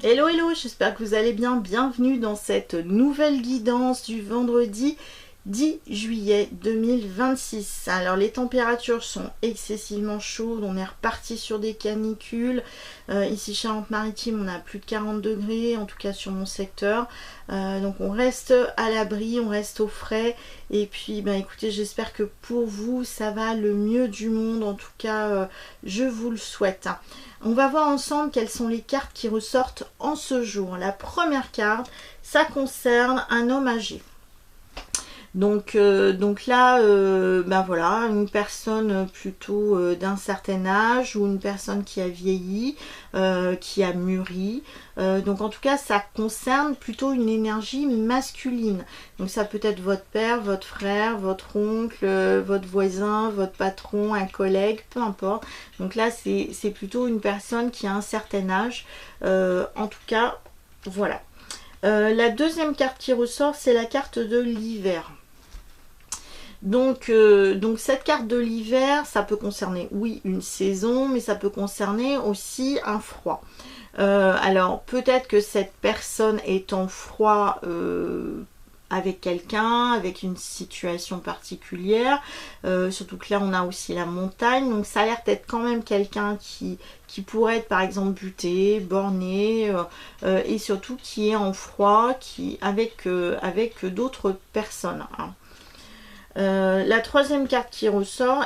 Hello hello, j'espère que vous allez bien. Bienvenue dans cette nouvelle guidance du vendredi 10 juillet 2026. Alors les températures sont excessivement chaudes, on est reparti sur des canicules. Ici Charente-Maritime, on a plus de 40 degrés, en tout cas sur mon secteur. Donc on reste à l'abri, on reste au frais. Et puis écoutez, j'espère que pour vous ça va le mieux du monde. En tout cas, je vous le souhaite. On va voir ensemble quelles sont les cartes qui ressortent en ce jour. La première carte, ça concerne un homme âgé. Donc là, voilà, une personne plutôt d'un certain âge ou une personne qui a vieilli, qui a mûri. Donc en tout cas, ça concerne plutôt une énergie masculine. Donc ça peut être votre père, votre frère, votre oncle, votre voisin, votre patron, un collègue, peu importe. Donc là, c'est plutôt une personne qui a un certain âge. En tout cas, voilà. La deuxième carte qui ressort, c'est la carte de l'hiver. Donc cette carte de l'hiver, ça peut concerner, oui, une saison, mais ça peut concerner aussi un froid. Alors, peut-être que cette personne est en froid avec quelqu'un, avec une situation particulière. Surtout que là, on a aussi la montagne. Donc, ça a l'air d'être quand même quelqu'un qui pourrait être, par exemple, buté, borné, et surtout qui est en froid, avec d'autres personnes. Hein. La troisième carte qui ressort,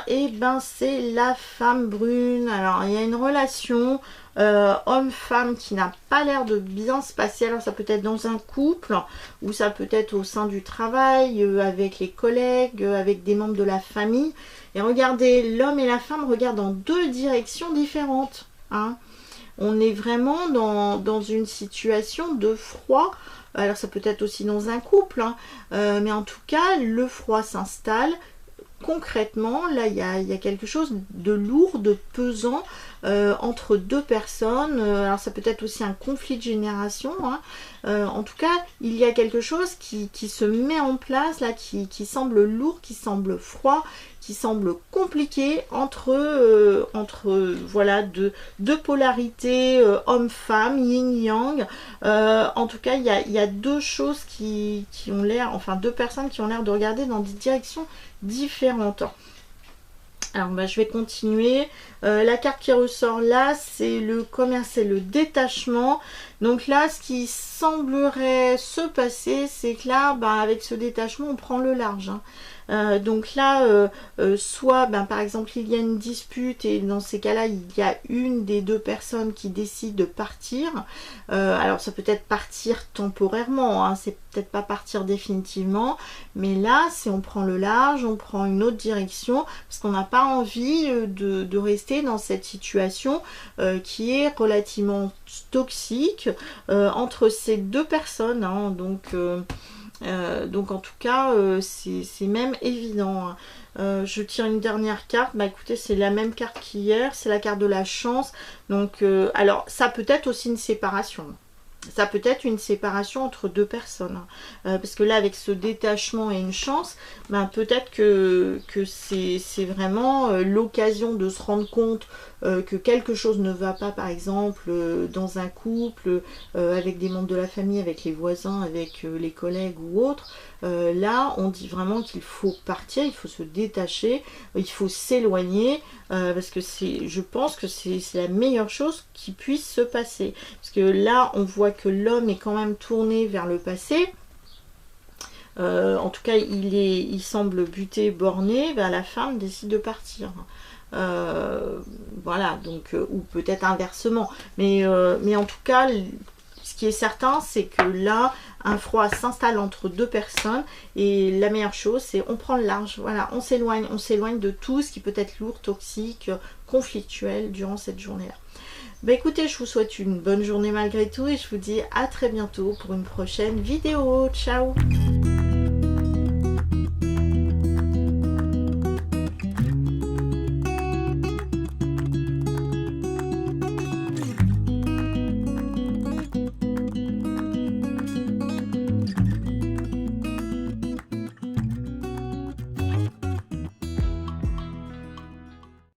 c'est la femme brune. Alors il y a une relation homme-femme qui n'a pas l'air de bien se passer. Alors ça peut être dans un couple ou ça peut être au sein du travail, avec les collègues, avec des membres de la famille. Et regardez, l'homme et la femme regardent dans deux directions différentes. Hein. On est vraiment dans une situation de froid. Alors ça peut être aussi dans un couple, hein, mais en tout cas, le froid s'installe. Concrètement, là, il y a quelque chose de lourd, de pesant entre deux personnes. Alors ça peut être aussi un conflit de génération. Hein. En tout cas, il y a quelque chose qui se met en place, là, qui semble lourd, qui semble froid, qui semble compliqué entre voilà, deux polarités homme-femme, yin-yang. En tout cas, il y a deux choses qui ont l'air, enfin deux personnes qui ont l'air de regarder dans des directions différentes. Alors je vais continuer. La carte qui ressort là, c'est le commerce, c'est le détachement. Donc là, ce qui semblerait se passer, c'est que là, avec ce détachement, on prend le large. Hein. Donc là, soit par exemple il y a une dispute et dans ces cas-là il y a une des deux personnes qui décide de partir. Alors ça peut être partir temporairement, hein, c'est peut-être pas partir définitivement, mais là si on prend le large, on prend une autre direction parce qu'on n'a pas envie de rester dans cette situation qui est relativement toxique entre ces deux personnes. Hein, donc en tout cas c'est même évident. Hein. Je tire une dernière carte. Écoutez, c'est la même carte qu'hier, c'est la carte de la chance. Donc alors ça peut être aussi une séparation. Ça peut être une séparation entre deux personnes. Parce que là, avec ce détachement et une chance, peut-être que c'est vraiment l'occasion de se rendre compte que quelque chose ne va pas, par exemple, dans un couple, avec des membres de la famille, avec les voisins, avec les collègues ou autres. Là, on dit vraiment qu'il faut partir, il faut se détacher, il faut s'éloigner, parce que je pense que c'est la meilleure chose qui puisse se passer. Parce que là, on voit que l'homme est quand même tourné vers le passé. En tout cas, il semble buté, borné. La femme décide de partir. Voilà, donc ou peut-être inversement. Mais en tout cas, ce qui est certain, c'est que là, un froid s'installe entre deux personnes et la meilleure chose, c'est on prend le large. Voilà, on s'éloigne de tout ce qui peut être lourd, toxique, conflictuel durant cette journée-là. Écoutez, je vous souhaite une bonne journée malgré tout et je vous dis à très bientôt pour une prochaine vidéo. Ciao!